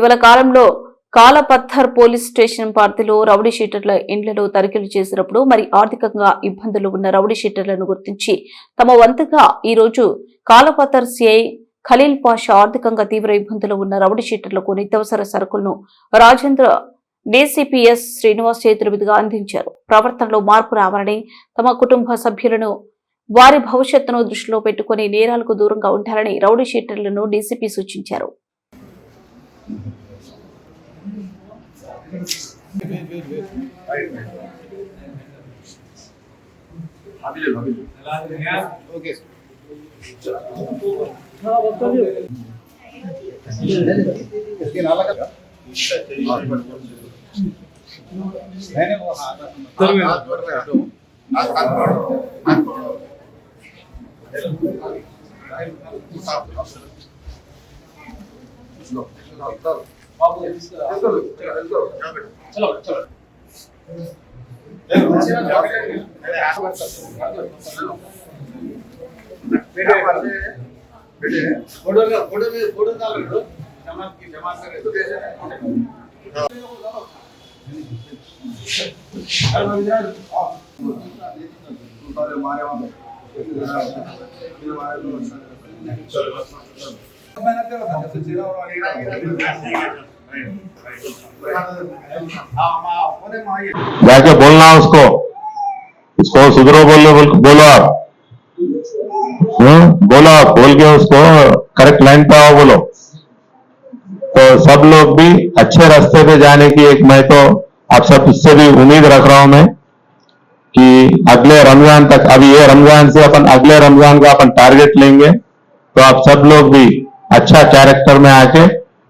ఇటీవల కాలంలో కాలపత్తర్ police station పరిధిలో రౌడీ షీటర్ల ఇండ్లలో తనిఖీలు చేసినప్పుడు మరి ఆర్థికంగా ఇబ్బందులు ఉన్న రౌడీ షీటర్లను గుర్తించి తమ వంతుగా ఈ రోజు కాలపత్తర్ సిఐ ఖలీల్ పాషా ఆర్థికంగా తీవ్ర ఇబ్బందులు ఉన్న రౌడీ షీటర్లకు నిత్యావసర సరుకులను రాజేంద్ర డీసీపీఎస్ శ్రీనివాస్ చేతుల మీదుగా అందించారు. ప్రవర్తనలో మార్పు రావాలని, తమ కుటుంబ సభ్యులను వారి భవిష్యత్తును దృష్టిలో పెట్టుకుని నేరాలకు దూరంగా ఉండాలని రౌడీ షీటర్లను డీసీపీ సూచించారు. जाके बोलना उसको सुधरो बोलो आप बोल के उसको करेक्ट लाइन पे आओ बोलो. तो सब लोग भी अच्छे रास्ते पे जाने की एक मैं तो आप सब इससे भी उम्मीद रख रहा हूं मैं कि अगले रमजान तक, अभी ये रमजान से अपन अगले रमजान का अपन टारगेट लेंगे, तो आप सब लोग भी अच्छा कैरेक्टर में आके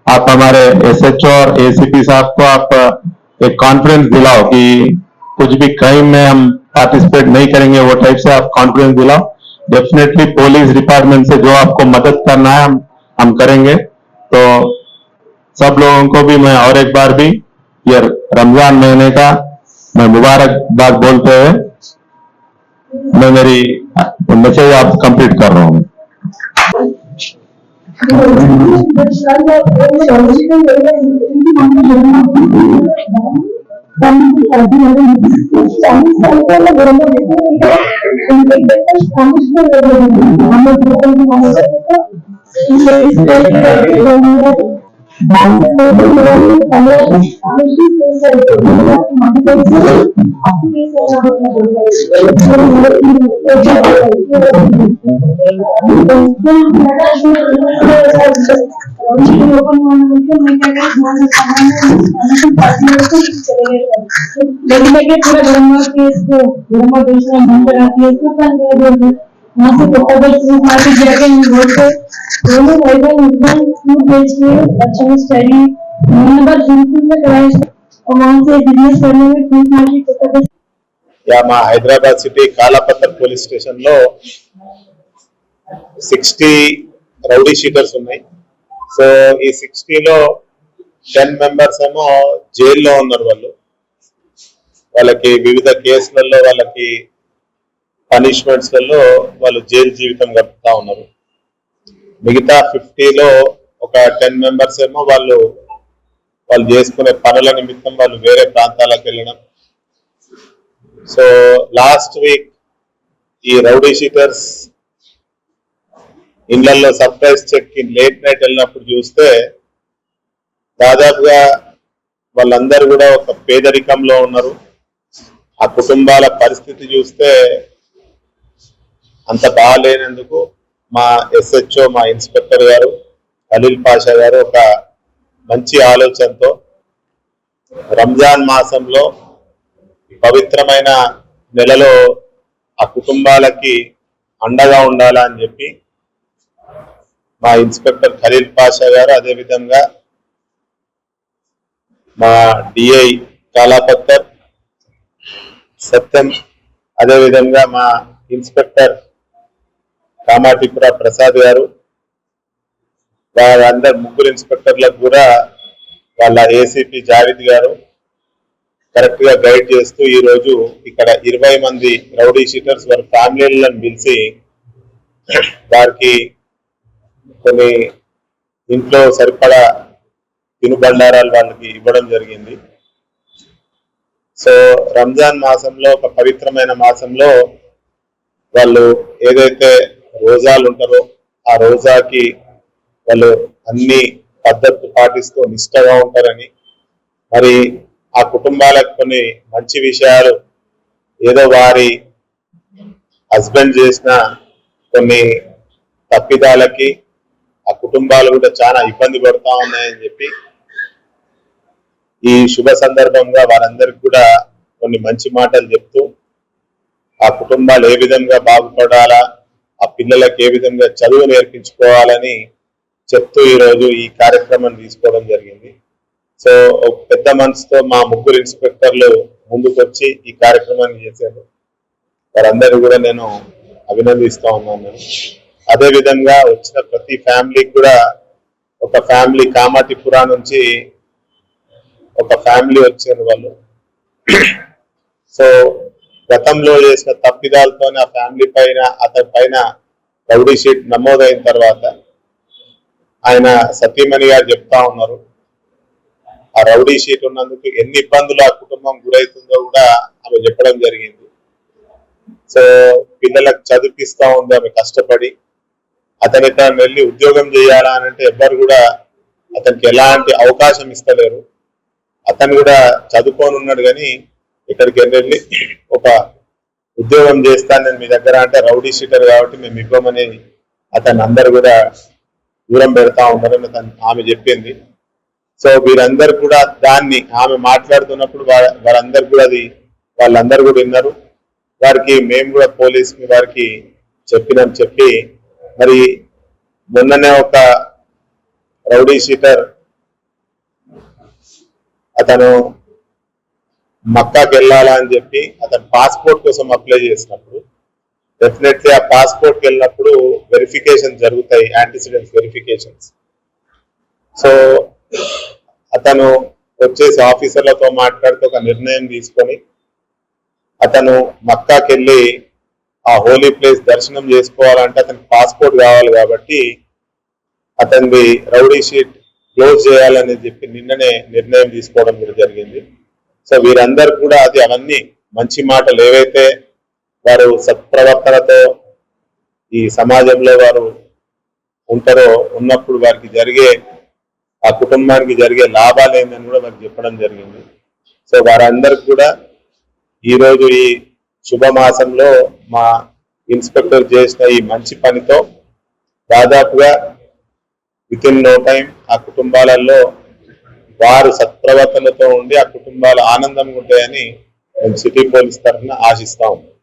आप हमारे एसएचओ और एसीपी साहब को आप एक कॉन्फिडेंस दिलाओ कि कुछ भी क्राइम में हम पार्टिसिपेट नहीं करेंगे, वो टाइप से आप कॉन्फिडेंस दिलाओ. डेफिनेटली पुलिस डिपार्टमेंट से जो आपको मदद करना है हम करेंगे. तो सब लोगों को भी मैं और एक बार भी ये रमजान महीने का मैं मुबारकबाद बोलते हुए मैं मेरी मैसेज आप कंप्लीट कर रहा हूँ. మా Hyderabad city Kalapathar police station లో 60 రౌడీ షీటర్స్ ఉన్నాయి. సో ఈ 60 లో 10 మెంబర్స్ ఏమో జైల్లో ఉన్నారు. వాళ్ళకి వివిధ కేసులలో వాళ్ళకి పనిష్మెంట్స్లలో వాళ్ళు జైలు జీవితం గడుపుతా ఉన్నారు. మిగతా 50లో ఒక 10 మెంబర్స్ ఏమో వాళ్ళు చేసుకునే పనుల నిమిత్తం వాళ్ళు వేరే ప్రాంతాలకు వెళ్ళడం. సో లాస్ట్ వీక్ ఈ రౌడీ షీటర్స్ ఇళ్లలో సర్ప్రైజ్ చెక్ లేట్ నైట్ వెళ్ళినప్పుడు చూస్తే దాదాపుగా వాళ్ళందరూ కూడా ఒక పేదరికంలో ఉన్నారు. ఆ కుటుంబాల పరిస్థితి చూస్తే అంత బాగాలేనందుకు మా ఎస్హెచ్ఓ మా ఇన్స్పెక్టర్ గారు ఖలీల్ పాషా గారు ఒక మంచి ఆలోచనతో రంజాన్ మాసంలో పవిత్రమైన నెలలో ఆ కుటుంబాలకి అండగా ఉండాలని చెప్పి మా ఇన్స్పెక్టర్ ఖలీల్ పాషా గారు, అదేవిధంగా మా డిఐ కాలాపత్తర్ సత్యం, అదేవిధంగా మా ఇన్స్పెక్టర్ కామాటిపుర ప్రసాద్ గారు, వాళ్ళందరు ముగ్గురు ఇన్స్పెక్టర్లకు కూడా వాళ్ళ ఏసీపీ జావేద్ గారు కరెక్ట్ గా గైడ్ చేస్తూ ఈ రోజు ఇక్కడ 20 మంది రౌడీ షీటర్స్ వారి ఫ్యామిలీలను పిలిచి వారికి కొన్ని ఇంట్లో సరిపడా తినుబండారాలు వాళ్ళకి ఇవ్వడం జరిగింది. సో రంజాన్ మాసంలో, ఒక పవిత్రమైన మాసంలో వాళ్ళు ఏదైతే రోజాలు ఉంటారో ఆ రోజాకి వాళ్ళు అన్ని పద్ధతులు పాటిస్తూ నిష్ఠగా ఉంటారని, మరి ఆ కుటుంబాలకు కొన్ని మంచి విషయాలు, ఏదో వారి హస్బెండ్ చేసిన కొన్ని తప్పిదాలకి ఆ కుటుంబాలు కూడా చాలా ఇబ్బంది పడుతూ ఉన్నాయని చెప్పి ఈ శుభ సందర్భంగా వారందరికి కూడా కొన్ని మంచి మాటలు చెప్తూ ఆ కుటుంబాలు ఏ విధంగా బాగుపడాలా, ఆ పిల్లలకు ఏ విధంగా చదువు నేర్పించుకోవాలని చెప్తూ ఈరోజు ఈ కార్యక్రమం తీసుకోవడం జరిగింది. సో పెద్ద మనసుతో మా ముగ్గురు ఇన్స్పెక్టర్లు ముందుకొచ్చి ఈ కార్యక్రమాన్ని చేశారు. వారందరూ కూడా నేను అభినందిస్తూ ఉన్నాను. అదే విధంగా వచ్చిన ప్రతి ఫ్యామిలీకి కూడా, ఒక ఫ్యామిలీ కామాటిపురా నుంచి ఒక ఫ్యామిలీ వచ్చారు వాళ్ళు. సో గతంలో చేసిన తప్పిదాలతోనే ఆ ఫ్యామిలీ పైన, అతని పైన రౌడీ షీట్ నమోదైన తర్వాత ఆయన సతీమణి గారు చెప్తా ఉన్నారు, ఆ రౌడీ షీట్ ఉన్నందుకు ఎన్ని ఇబ్బందులు ఆ కుటుంబం గురవుతుందో కూడా ఆమె చెప్పడం జరిగింది. సో పిల్లలకు చదివిస్తా ఉంది ఆమె కష్టపడి. అతని తను వెళ్ళి ఉద్యోగం చేయాలా అని అంటే ఎవ్వరు కూడా అతనికి ఎలాంటి అవకాశం ఇస్తలేరు. అతను కూడా చదువుకొని ఉన్నాడు, కానీ ఇక్కడికి వెళ్ళి ఒక ఉద్యోగం చేస్తాను నేను మీ దగ్గర అంటే రౌడీ షీటర్ కాబట్టి మేము ఇవ్వమని అతను అందరు కూడా దూరం పెడతా ఉన్నారని ఆమె చెప్పింది. సో వీరందరూ కూడా దాన్ని ఆమె మాట్లాడుతున్నప్పుడు వారందరూ కూడా వాళ్ళందరూ కూడా విన్నారు. వారికి మేము కూడా పోలీస్ వారికి చెప్పి మరి మొన్ననే ఒక రౌడీ షీటర్ అతను మక్కాకి వెళ్ళాలా అని చెప్పి అతను పాస్పోర్ట్ కోసం అప్లై చేసినప్పుడు డెఫినెట్లీ ఆ పాస్పోర్ట్కి వెళ్ళినప్పుడు వెరిఫికేషన్ జరుగుతాయి, యాంటిసిడెంట్స్ వెరిఫికేషన్స్. సో అతను వచ్చేసి ఆఫీసర్లతో మాట్లాడుతూ ఒక నిర్ణయం తీసుకొని అతను మక్కాకి వెళ్ళి ఆ హోలీ ప్లేస్ దర్శనం చేసుకోవాలంటే అతనికి పాస్పోర్ట్ కావాలి కాబట్టి అతనిది రౌడీ షీట్ క్లోజ్ చేయాలని చెప్పి నిన్ననే నిర్ణయం తీసుకోవడం కూడా జరిగింది. సో వీరందరూ కూడా అవన్నీ మంచి మాటలు ఏవైతే వారు సత్ప్రవర్తనతో ఈ సమాజంలో వారు ఉంటారో ఉన్నప్పుడు వారికి జరిగే, ఆ కుటుంబానికి జరిగే లాభాలు ఏందని కూడా వారికి చెప్పడం జరిగింది. సో వారందరికి కూడా ఈరోజు ఈ శుభమాసంలో మా ఇన్స్పెక్టర్ చేసిన ఈ మంచి పనితో దాదాపుగా విత్ ఇన్ నో టైం ఆ కుటుంబాలలో వారు సత్ప్రవర్తనతో ఉండి ఆ కుటుంబాలు ఆనందంగా ఉంటాయని మేము సిటీ పోలీస్ తరఫున ఆశిస్తా ఉన్నాం.